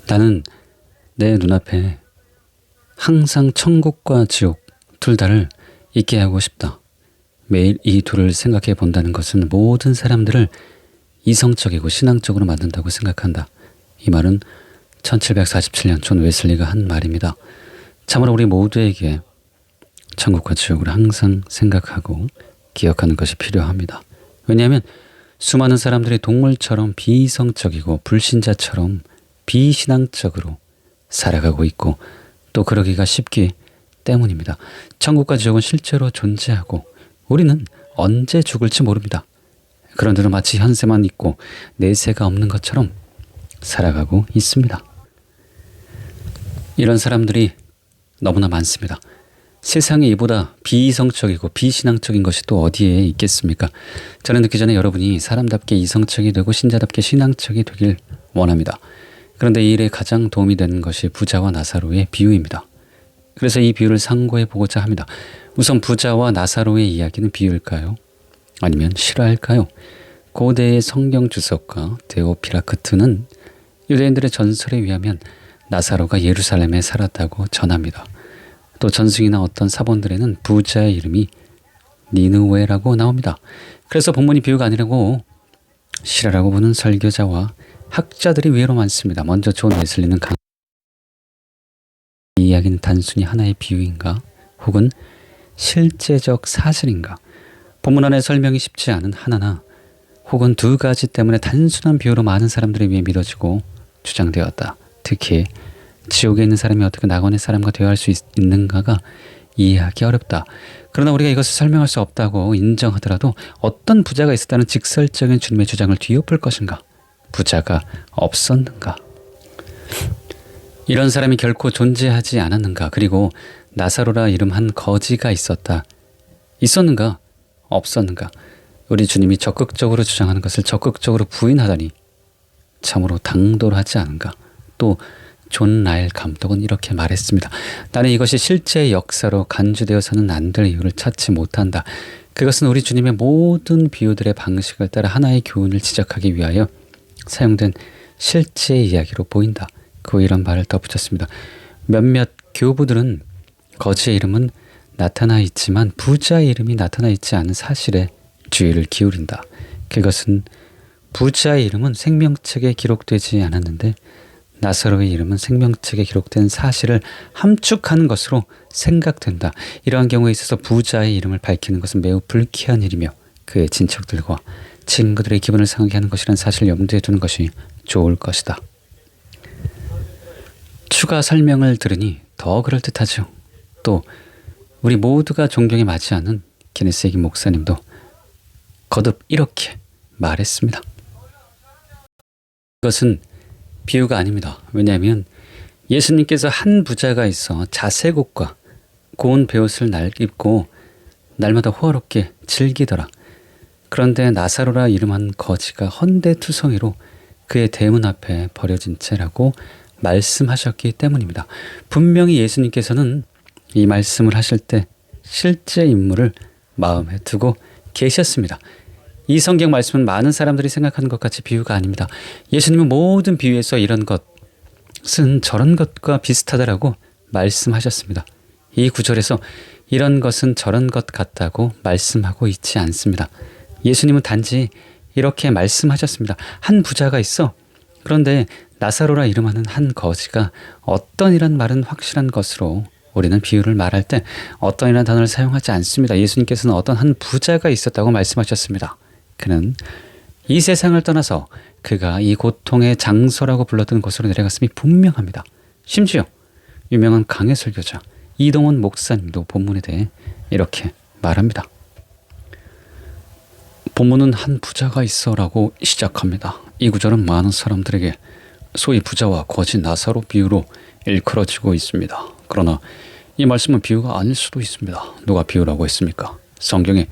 나는 내 눈앞에 항상 천국과 지옥 둘 다를 있게 하고 싶다. 매일 이 둘을 생각해 본다는 것은 모든 사람들을 이성적이고 신앙적으로 만든다고 생각한다. 이 말은 1747년 존 웨슬리가 한 말입니다. 참으로 우리 모두에게 천국과 지옥을 항상 생각하고 기억하는 것이 필요합니다. 왜냐하면 수많은 사람들이 동물처럼 비이성적이고 불신자처럼 비신앙적으로 살아가고 있고 또 그러기가 쉽기 때문입니다. 천국과 지옥은 실제로 존재하고 우리는 언제 죽을지 모릅니다. 그런데도 마치 현세만 있고 내세가 없는 것처럼 살아가고 있습니다. 이런 사람들이 너무나 많습니다. 세상에 이보다 비이성적이고 비신앙적인 것이 또 어디에 있겠습니까? 저는 듣기 전에 여러분이 사람답게 이성적이 되고 신자답게 신앙적이 되길 원합니다. 그런데 이 일에 가장 도움이 되는 것이 부자와 나사로의 비유입니다. 그래서 이 비유를 상고해 보고자 합니다. 우선 부자와 나사로의 이야기는 비유일까요? 아니면 실화일까요? 고대의 성경 주석가 데오피라크트는 유대인들의 전설에 의하면 나사로가 예루살렘에 살았다고 전합니다. 또 전승이나 어떤 사본들에는 부자의 이름이 니느웨라고 나옵니다. 그래서 본문이 비유가 아니라고 실화라고 보는 설교자와 학자들이 의외로 많습니다. 먼저 존 웨슬리는 이 이야기는 단순히 하나의 비유인가? 혹은 실제적 사실인가? 본문 안에 설명이 쉽지 않은 하나나 혹은 두 가지 때문에 단순한 비유로 많은 사람들에 의해 믿어지고 주장되었다. 특히 지옥에 있는 사람이 어떻게 낙원의 사람과 대화할 수 있는가가 이해하기 어렵다. 그러나 우리가 이것을 설명할 수 없다고 인정하더라도 어떤 부자가 있었다는 직설적인 주님의 주장을 뒤엎을 것인가? 부자가 없었는가? 이런 사람이 결코 존재하지 않았는가? 그리고 나사로라 이름한 거지가 있었는가? 없었는가? 우리 주님이 적극적으로 주장하는 것을 적극적으로 부인하다니 참으로 당돌하지 않은가? 또 존 라일 감독은 이렇게 말했습니다. 나는 이것이 실제 역사로 간주되어서는 안 될 이유를 찾지 못한다. 그것은 우리 주님의 모든 비유들의 방식을 따라 하나의 교훈을 지적하기 위하여 사용된 실제 이야기로 보인다. 그 이런 말을 덧붙였습니다. 몇몇 교부들은 거지의 이름은 나타나 있지만 부자의 이름이 나타나 있지 않은 사실에 주의를 기울인다. 그것은 부자의 이름은 생명책에 기록되지 않았는데 나사로의 이름은 생명책에 기록된 사실을 함축하는 것으로 생각된다. 이러한 경우에 있어서 부자의 이름을 밝히는 것은 매우 불쾌한 일이며 그의 친척들과 친구들의 기분을 상하게 하는 것이라는 사실을 염두에 두는 것이 좋을 것이다. 추가 설명을 들으니 더 그럴듯하죠. 또 우리 모두가 존경에 맞지 않는 케네스 해긴 목사님도 거듭 이렇게 말했습니다. 이것은 비유가 아닙니다. 왜냐하면 예수님께서 한 부자가 있어 자색옷과 고운 베옷을 입고 날마다 호화롭게 즐기더라. 그런데 나사로라 이름한 거지가 헌데투성이로 그의 대문 앞에 버려진 채라고 말씀하셨기 때문입니다. 분명히 예수님께서는 이 말씀을 하실 때 실제 인물을 마음에 두고 계셨습니다. 이 성경 말씀은 많은 사람들이 생각하는 것 같이 비유가 아닙니다. 예수님은 모든 비유에서 이런 것은 저런 것과 비슷하다라고 말씀하셨습니다. 이 구절에서 이런 것은 저런 것 같다고 말씀하고 있지 않습니다. 예수님은 단지 이렇게 말씀하셨습니다. 한 부자가 있어. 그런데 나사로라 이름하는 한 거지가 어떤이란 말은 확실한 것으로 우리는 비유를 말할 때 어떤이라는 단어를 사용하지 않습니다. 예수님께서는 어떤 한 부자가 있었다고 말씀하셨습니다. 그는 이 세상을 떠나서 그가 이 고통의 장소라고 불렀던 곳으로 내려갔음이 분명합니다. 심지어 유명한 강해 설교자 이동원 목사님도 본문에 대해 이렇게 말합니다. 본문은 한 부자가 있어라고 시작합니다. 이 구절은 많은 사람들에게 소위 부자와 거지 나사로 비유로 일컬어지고 있습니다. 그러나 이 말씀은 비유가 아닐 수도 있습니다. 누가 비유라고 했습니까? 성경에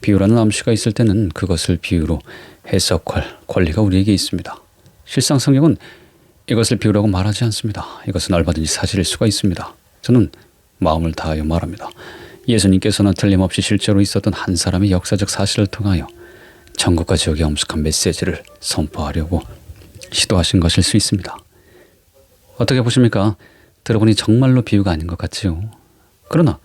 비유라는 암시가 있을 때는 그것을 비유로 해석할 권리가 우리에게 있습니다. 실상 성경은 이것을 비유라고 말하지 않습니다. 이것은 얼마든지 사실일 수가 있습니다. 저는 마음을 다하여 말합니다. 예수님께서는 틀림없이 실제로 있었던 한 사람의 역사적 사실을 통하여 천국과 지옥의 엄숙한 메시지를 선포하려고 시도하신 것일 수 있습니다. 어떻게 보십니까? 들어보니 정말로 비유가 아닌 것 같지요. 그러나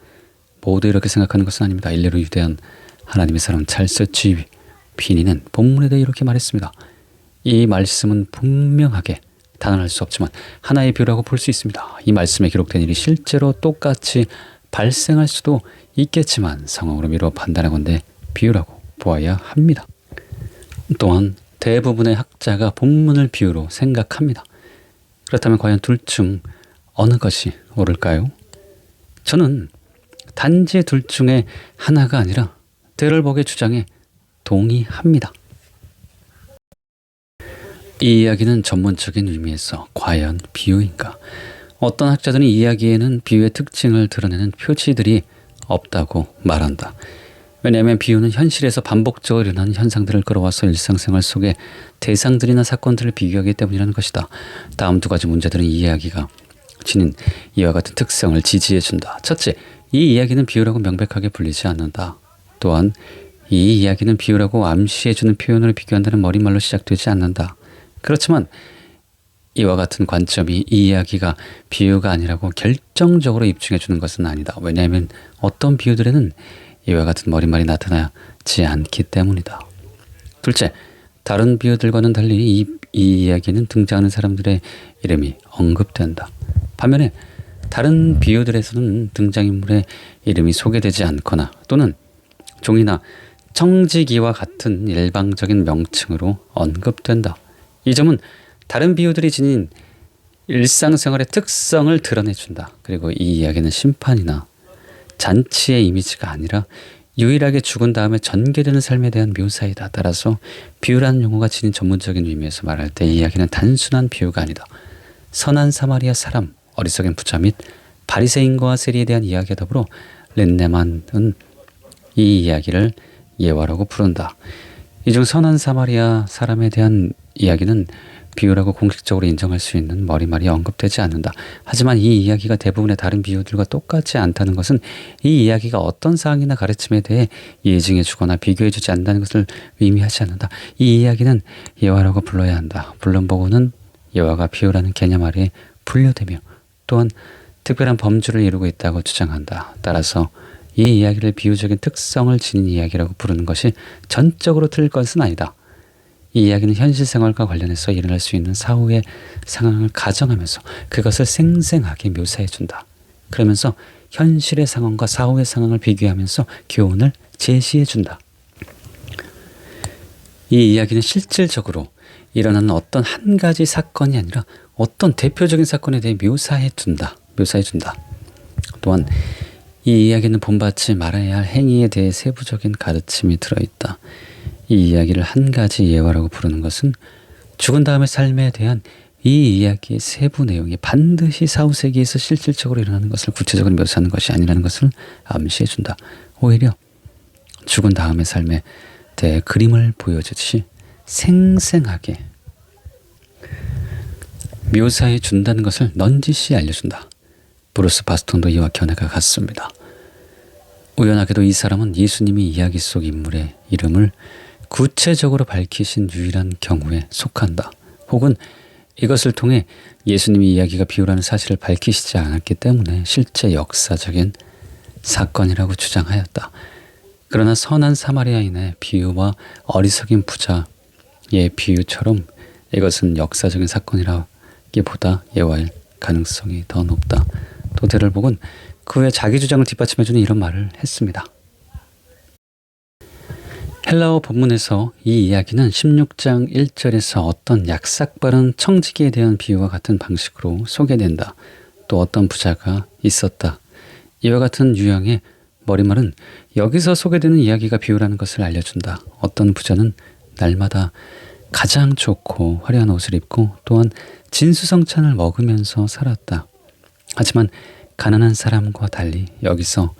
모두 이렇게 생각하는 것은 아닙니다. 일례로 유대한 하나님의 사람 찰스 G. 피니는 본문에 대해 이렇게 말했습니다. 이 말씀은 분명하게 단언할 수 없지만 하나의 비유라고 볼 수 있습니다. 이 말씀에 기록된 일이 실제로 똑같이 발생할 수도 있겠지만 상황으로 미루어 판단하건대 비유라고 보아야 합니다. 또한 대부분의 학자가 본문을 비유로 생각합니다. 그렇다면 과연 둘 중 어느 것이 옳을까요? 저는 단지 둘 중에 하나가 아니라 데럴벅의 주장에 동의합니다. 이 이야기는 전문적인 의미에서 과연 비유인가? 어떤 학자들은 이 이야기에는 비유의 특징을 드러내는 표지들이 없다고 말한다. 왜냐하면 비유는 현실에서 반복적으로 일어나는 현상들을 끌어와서 일상생활 속의 대상들이나 사건들을 비교하기 때문이라는 것이다. 다음 두 가지 문제들은 이 이야기가 지닌 이와 같은 특성을 지지해준다. 첫째, 이 이야기는 비유라고 명백하게 불리지 않는다. 또한 이 이야기는 비유라고 암시해주는 표현으로 비교한다는 머릿말로 시작되지 않는다. 그렇지만 이와 같은 관점이 이 이야기가 비유가 아니라고 결정적으로 입증해주는 것은 아니다. 왜냐하면 어떤 비유들에는 이와 같은 머릿말이 나타나지 않기 때문이다. 둘째, 다른 비유들과는 달리 이 이야기는 등장하는 사람들의 이름이 언급된다. 반면에 다른 비유들에서는 등장인물의 이름이 소개되지 않거나 또는 종이나 청지기와 같은 일방적인 명칭으로 언급된다. 이 점은 다른 비유들이 지닌 일상생활의 특성을 드러내준다. 그리고 이 이야기는 심판이나 잔치의 이미지가 아니라 유일하게 죽은 다음에 전개되는 삶에 대한 묘사이다. 따라서 비유라는 용어가 지닌 전문적인 의미에서 말할 때 이 이야기는 단순한 비유가 아니다. 선한 사마리아 사람, 어리석은 부자 및 바리새인과 세리에 대한 이야기와 더불어 린네만은 이 이야기를 예화라고 부른다. 이 중 선한 사마리아 사람에 대한 이야기는 비유라고 공식적으로 인정할 수 있는 머리말이 언급되지 않는다. 하지만 이 이야기가 대부분의 다른 비유들과 똑같지 않다는 것은 이 이야기가 어떤 사항이나 가르침에 대해 예증해 주거나 비교해 주지 않는다는 것을 의미하지 않는다. 이 이야기는 예화라고 불러야 한다. 물론 예화가 비유라는 개념 아래에 분류되며 또한 특별한 범주를 이루고 있다고 주장한다. 따라서 이 이야기를 비유적인 특성을 지닌 이야기라고 부르는 것이 전적으로 틀릴 것은 아니다. 이 이야기는 현실 생활과 관련해서 일어날 수 있는 사후의 상황을 가정하면서 그것을 생생하게 묘사해준다. 그러면서 현실의 상황과 사후의 상황을 비교하면서 교훈을 제시해준다. 이 이야기는 실질적으로 일어나는 어떤 한 가지 사건이 아니라 어떤 대표적인 사건에 대해 묘사해준다. 또한 이 이야기는 본받지 말아야 할 행위에 대해 세부적인 가르침이 들어있다. 이 이야기를 한 가지 예화라고 부르는 것은 죽은 다음의 삶에 대한 이 이야기의 세부 내용이 반드시 사후세계에서 실질적으로 일어나는 것을 구체적으로 묘사하는 것이 아니라는 것을 암시해준다. 오히려 죽은 다음의 삶에 대해 그림을 보여주듯이 생생하게 묘사해 준다는 것을 넌지시 알려준다. 브루스 바스톤도 이와 견해가 같습니다. 우연하게도 이 사람은 예수님이 이야기 속 인물의 이름을 구체적으로 밝히신 유일한 경우에 속한다. 혹은 이것을 통해 예수님이 이야기가 비유라는 사실을 밝히시지 않았기 때문에 실제 역사적인 사건이라고 주장하였다. 그러나 선한 사마리아인의 비유와 어리석인 부자의 비유처럼 이것은 역사적인 사건이라기보다 예화일 가능성이 더 높다. 또 데럴복은 그 후에 자기 주장을 뒷받침해주는 이런 말을 했습니다. 헬라어 본문에서 이 이야기는 16장 1절에서 어떤 약삭빠른 청지기에 대한 비유와 같은 방식으로 소개된다. 또 어떤 부자가 있었다. 이와 같은 유형의 머리말은 여기서 소개되는 이야기가 비유라는 것을 알려준다. 어떤 부자는 날마다 가장 좋고 화려한 옷을 입고 또한 진수성찬을 먹으면서 살았다. 하지만 가난한 사람과 달리 여기서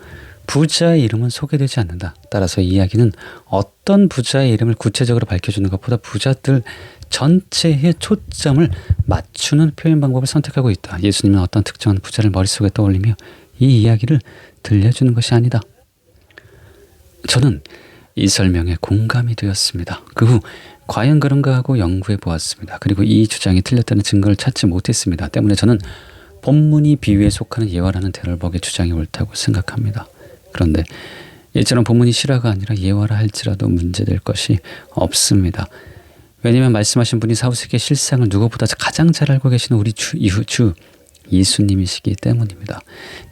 부자의 이름은 소개되지 않는다. 따라서 이 이야기는 어떤 부자의 이름을 구체적으로 밝혀주는 것보다 부자들 전체의 초점을 맞추는 표현 방법을 선택하고 있다. 예수님은 어떤 특정한 부자를 머릿속에 떠올리며 이 이야기를 들려주는 것이 아니다. 저는 이 설명에 공감이 되었습니다. 그 후 과연 그런가 하고 연구해 보았습니다. 그리고 이 주장이 틀렸다는 증거를 찾지 못했습니다. 때문에 저는 본문이 비유에 속하는 예화라는 대럴벅의 주장이 옳다고 생각합니다. 그런데 이처럼 본문이 실화가 아니라 예화라 할지라도 문제될 것이 없습니다. 왜냐하면 말씀하신 분이 사후세계의 실상을 누구보다 가장 잘 알고 계시는 우리 주 예수님이시기 때문입니다.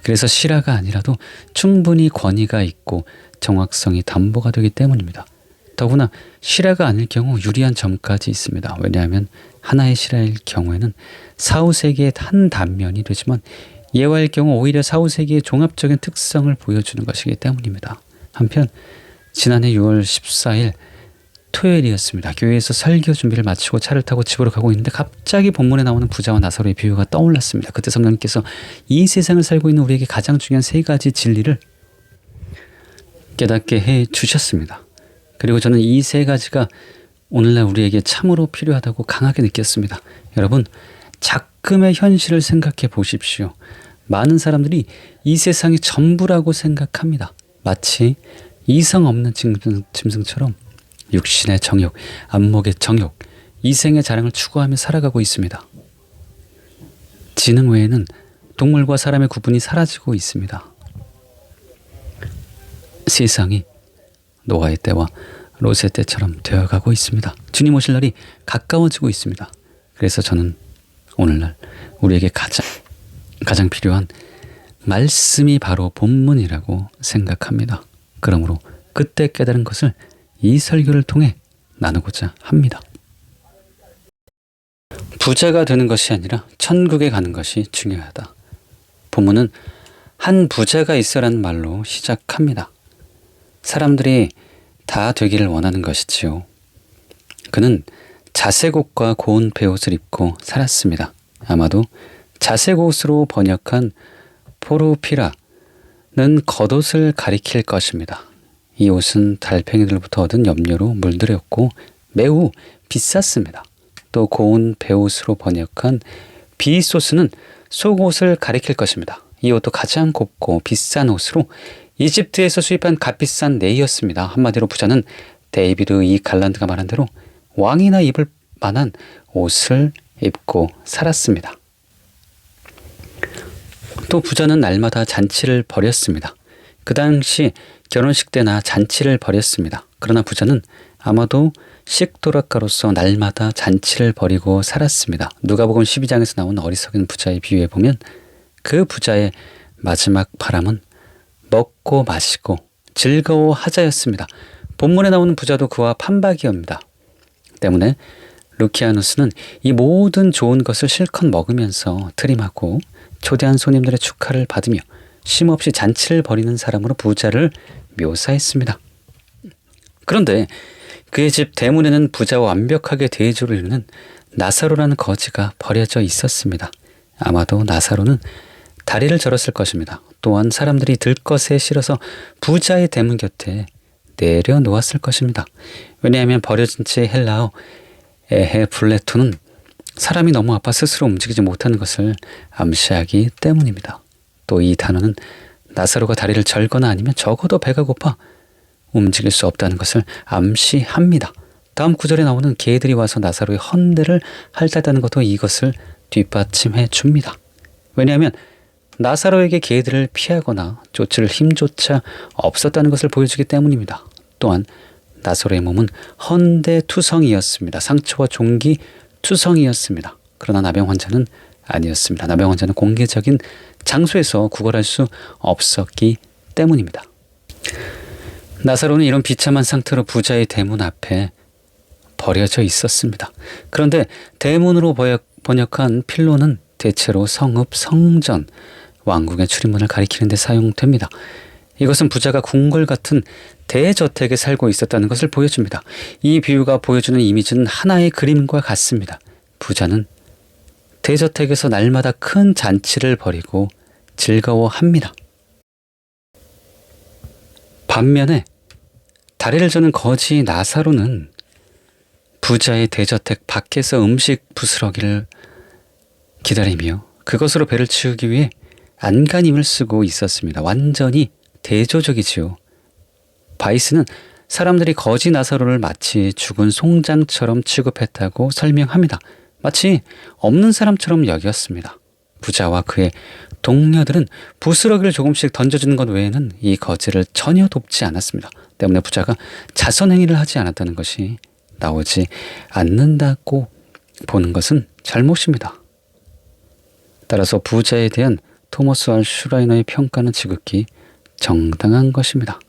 그래서 실화가 아니라도 충분히 권위가 있고 정확성이 담보가 되기 때문입니다. 더구나 실화가 아닐 경우 유리한 점까지 있습니다. 왜냐하면 하나의 실화일 경우에는 사후세계의 한 단면이 되지만 예화일 경우 오히려 사후세계의 종합적인 특성을 보여주는 것이기 때문입니다. 한편 지난해 6월 14일 토요일이었습니다. 교회에서 설교 준비를 마치고 차를 타고 집으로 가고 있는데 갑자기 본문에 나오는 부자와 나사로의 비유가 떠올랐습니다. 그때 성령님께서 이 세상을 살고 있는 우리에게 가장 중요한 세 가지 진리를 깨닫게 해 주셨습니다. 그리고 저는 이 세 가지가 오늘날 우리에게 참으로 필요하다고 강하게 느꼈습니다. 여러분, 작금의 현실을 생각해 보십시오. 많은 사람들이 이 세상이 전부라고 생각합니다. 마치 이성 없는 짐승처럼 육신의 정욕, 안목의 정욕, 이생의 자랑을 추구하며 살아가고 있습니다. 지능 외에는 동물과 사람의 구분이 사라지고 있습니다. 세상이 노아의 때와 롯의 때처럼 되어가고 있습니다. 주님 오실 날이 가까워지고 있습니다. 그래서 저는 오늘날 우리에게 가장 필요한 말씀이 바로 본문이라고 생각합니다. 그러므로 그때 깨달은 것을 이 설교를 통해 나누고자 합니다. 부자가 되는 것이 아니라 천국에 가는 것이 중요하다. 본문은 한 부자가 있어라는 말로 시작합니다. 사람들이 다 되기를 원하는 것이지요. 그는 자색 옷과 고운 베옷을 입고 살았습니다. 아마도 자색 옷으로 번역한 포르피라는 겉옷을 가리킬 것입니다. 이 옷은 달팽이들부터 얻은 염료로 물들였고 매우 비쌌습니다. 또 고운 베옷으로 번역한 비소스는 속옷을 가리킬 것입니다. 이 옷도 가장 곱고 비싼 옷으로 이집트에서 수입한 값비싼 네이였습니다. 한마디로 부자는 데이비드 이 갈란드가 말한 대로 왕이나 입을 만한 옷을 입고 살았습니다. 또 부자는 날마다 잔치를 벌였습니다. 그 당시 결혼식 때나 잔치를 벌였습니다. 그러나 부자는 아마도 식도락가로서 날마다 잔치를 벌이고 살았습니다. 누가복음 12장에서 나온 어리석은 부자의 비유에 보면 그 부자의 마지막 바람은 먹고 마시고 즐거워하자였습니다. 본문에 나오는 부자도 그와 판박이옵니다. 때문에 루키아누스는 이 모든 좋은 것을 실컷 먹으면서 트림하고 초대한 손님들의 축하를 받으며 쉼없이 잔치를 벌이는 사람으로 부자를 묘사했습니다. 그런데 그의 집 대문에는 부자와 완벽하게 대조를 이루는 나사로라는 거지가 버려져 있었습니다. 아마도 나사로는 다리를 절었을 것입니다. 또한 사람들이 들것에 실어서 부자의 대문 곁에 내려놓았을 것입니다. 왜냐하면 버려진 채 헬라어 에헤블레토는 사람이 너무 아파 스스로 움직이지 못하는 것을 암시하기 때문입니다. 또 이 단어는 나사로가 다리를 절거나 아니면 적어도 배가 고파 움직일 수 없다는 것을 암시합니다. 다음 구절에 나오는 개들이 와서 나사로의 헌대를 핥았다는 것도 이것을 뒷받침해 줍니다. 왜냐하면 나사로에게 개들을 피하거나 쫓을 힘조차 없었다는 것을 보여주기 때문입니다. 또한 나사로의 몸은 헌대투성이었습니다. 상처와 종기 투성이었습니다. 그러나 나병 환자는 아니었습니다. 나병 환자는 공개적인 장소에서 구걸할 수 없었기 때문입니다. 나사로는 이런 비참한 상태로 부자의 대문 앞에 버려져 있었습니다. 그런데 대문으로 번역한 필로는 대체로 성읍, 성전, 왕궁의 출입문을 가리키는 데 사용됩니다. 이것은 부자가 궁궐 같은 대저택에 살고 있었다는 것을 보여줍니다. 이 비유가 보여주는 이미지는 하나의 그림과 같습니다. 부자는 대저택에서 날마다 큰 잔치를 벌이고 즐거워합니다. 반면에 다리를 저는 거지 나사로는 부자의 대저택 밖에서 음식 부스러기를 기다리며 그것으로 배를 채우기 위해 안간힘을 쓰고 있었습니다. 완전히 대조적이지요. 바이스는 사람들이 거지 나사로를 마치 죽은 송장처럼 취급했다고 설명합니다. 마치 없는 사람처럼 여겼습니다. 부자와 그의 동료들은 부스러기를 조금씩 던져주는 것 외에는 이 거지를 전혀 돕지 않았습니다. 때문에 부자가 자선행위를 하지 않았다는 것이 나오지 않는다고 보는 것은 잘못입니다. 따라서 부자에 대한 토머스 알 슈라이너의 평가는 지극히 정당한 것입니다.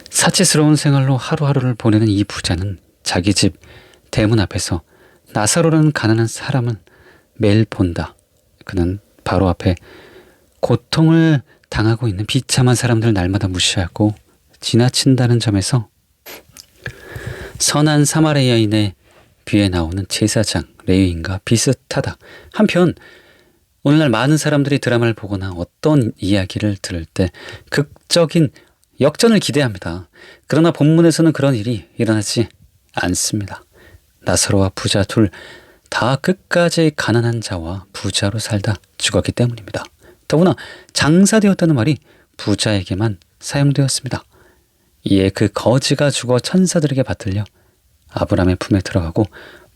사치스러운 생활로 하루하루를 보내는 이 부자는 자기 집 대문 앞에서 나사로라는 가난한 사람을 매일 본다. 그는 바로 앞에 고통을 당하고 있는 비참한 사람들을 날마다 무시하고 지나친다는 점에서 선한 사마리아인의 뒤에 나오는 제사장 레위인과 비슷하다. 한편 오늘날 많은 사람들이 드라마를 보거나 어떤 이야기를 들을 때 극적인 역전을 기대합니다. 그러나 본문에서는 그런 일이 일어나지 않습니다. 나사로와 부자 둘 다 끝까지 가난한 자와 부자로 살다 죽었기 때문입니다. 더구나 장사되었다는 말이 부자에게만 사용되었습니다. 이에 그 거지가 죽어 천사들에게 받들려 아브라함의 품에 들어가고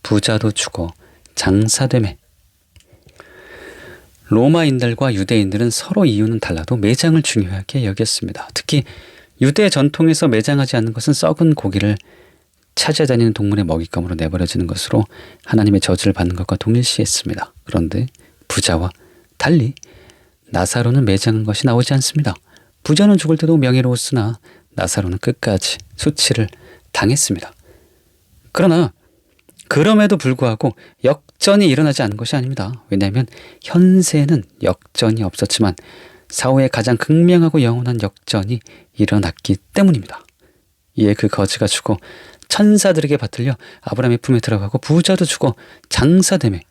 부자도 죽어 장사되매. 로마인들과 유대인들은 서로 이유는 달라도 매장을 중요하게 여겼습니다. 특히 유대 전통에서 매장하지 않는 것은 썩은 고기를 찾아다니는 동물의 먹잇감으로 내버려지는 것으로 하나님의 저주를 받는 것과 동일시했습니다. 그런데 부자와 달리 나사로는 매장한 것이 나오지 않습니다. 부자는 죽을 때도 명예로웠으나 나사로는 끝까지 수치를 당했습니다. 그러나 그럼에도 불구하고 역전이 일어나지 않은 것이 아닙니다. 왜냐하면 현세에는 역전이 없었지만 사후에 가장 극명하고 영원한 역전이 일어났기 때문입니다. 이에 그 거지가 죽어 천사들에게 받들려 아브라함의 품에 들어가고 부자도 죽어 장사되매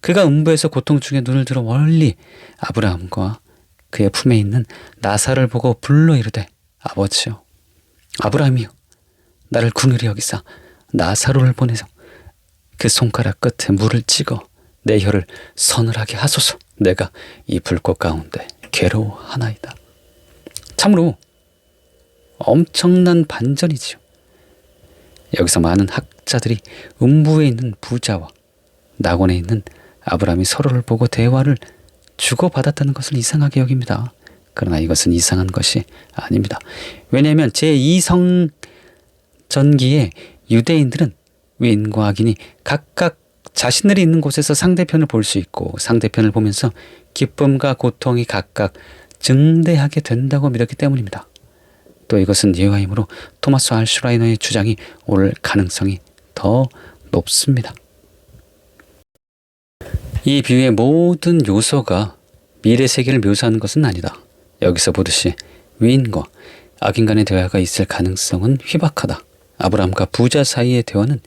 그가 음부에서 고통 중에 눈을 들어 멀리 아브라함과 그의 품에 있는 나사를 보고 불러 이르되 아버지여 아브라함이여 나를 긍휼히 여기사 나사로를 보내서 그 손가락 끝에 물을 찍어 내 혀를 서늘하게 하소서. 내가 이 불꽃 가운데 괴로워하나이다. 참으로 엄청난 반전이지요. 여기서 많은 학자들이 음부에 있는 부자와 낙원에 있는 아브라함이 서로를 보고 대화를 주고받았다는 것을 이상하게 여깁니다. 그러나 이것은 이상한 것이 아닙니다. 왜냐하면 제2성전기에 유대인들은 의인과 악인이 각각 자신들이 있는 곳에서 상대편을 볼 수 있고 상대편을 보면서 기쁨과 고통이 각각 증대하게 된다고 믿었기 때문입니다. 또 이것은 예화이므로 토마스 알 슈라이너의 주장이 옳을 가능성이 더 높습니다. 이 비유의 모든 요소가 미래 세계를 묘사하는 것은 아니다. 여기서 보듯이 위인과 악인 간의 대화가 있을 가능성은 희박하다. 아브라함과 부자 사이의 대화는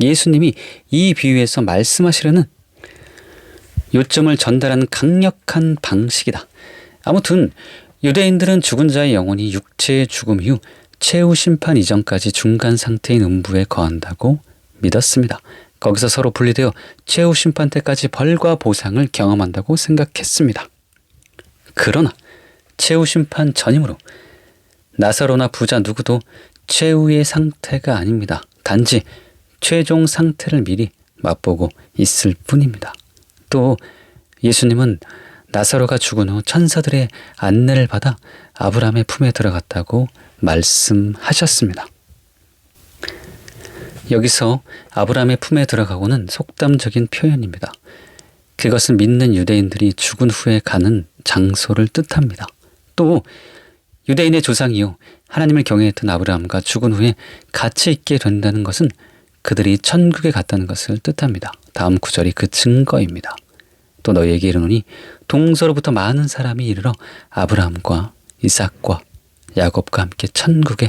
예수님이 이 비유에서 말씀하시려는 요점을 전달하는 강력한 방식이다. 아무튼 유대인들은 죽은 자의 영혼이 육체의 죽음 이후 최후 심판 이전까지 중간 상태인 음부에 거한다고 믿었습니다. 거기서 서로 분리되어 최후 심판 때까지 벌과 보상을 경험한다고 생각했습니다. 그러나 최후 심판 전이므로 나사로나 부자 누구도 최후의 상태가 아닙니다. 단지 최종 상태를 미리 맛보고 있을 뿐입니다. 또 예수님은 나사로가 죽은 후 천사들의 안내를 받아 아브라함의 품에 들어갔다고 말씀하셨습니다. 여기서 아브라함의 품에 들어가고는 속담적인 표현입니다. 그것은 믿는 유대인들이 죽은 후에 가는 장소를 뜻합니다. 또 유대인의 조상이요 하나님을 경외했던 아브라함과 죽은 후에 같이 있게 된다는 것은 그들이 천국에 갔다는 것을 뜻합니다. 다음 구절이 그 증거입니다. 또 너희에게 이르노니 동서로부터 많은 사람이 이르러 아브라함과 이삭과 야곱과 함께 천국에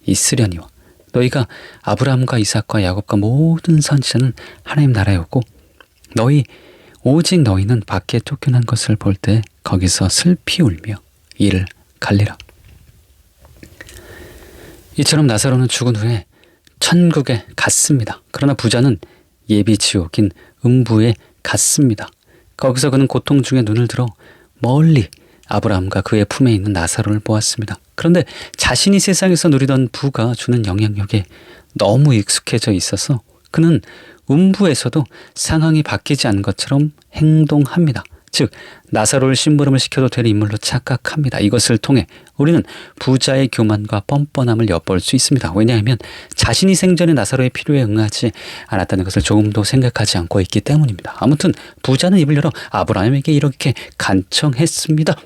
있으려니와 너희가 아브라함과 이삭과 야곱과 모든 선지자는 하나님 나라에 오고 오직 너희는 밖에 쫓겨난 것을 볼 때 거기서 슬피 울며 이를 갈리라. 이처럼 나사로는 죽은 후에 천국에 갔습니다. 그러나 부자는 예비 지옥인 음부에 갔습니다. 거기서 그는 고통 중에 눈을 들어 멀리 아브라함과 그의 품에 있는 나사로를 보았습니다. 그런데 자신이 세상에서 누리던 부가 주는 영향력에 너무 익숙해져 있어서 그는 음부에서도 상황이 바뀌지 않은 것처럼 행동합니다. 즉 나사로를 심부름을 시켜도 될 인물로 착각합니다. 이것을 통해 우리는 부자의 교만과 뻔뻔함을 엿볼 수 있습니다. 왜냐하면 자신이 생전에 나사로의 필요에 응하지 않았다는 것을 조금도 생각하지 않고 있기 때문입니다. 아무튼 부자는 입을 열어 아브라함에게 이렇게 간청했습니다.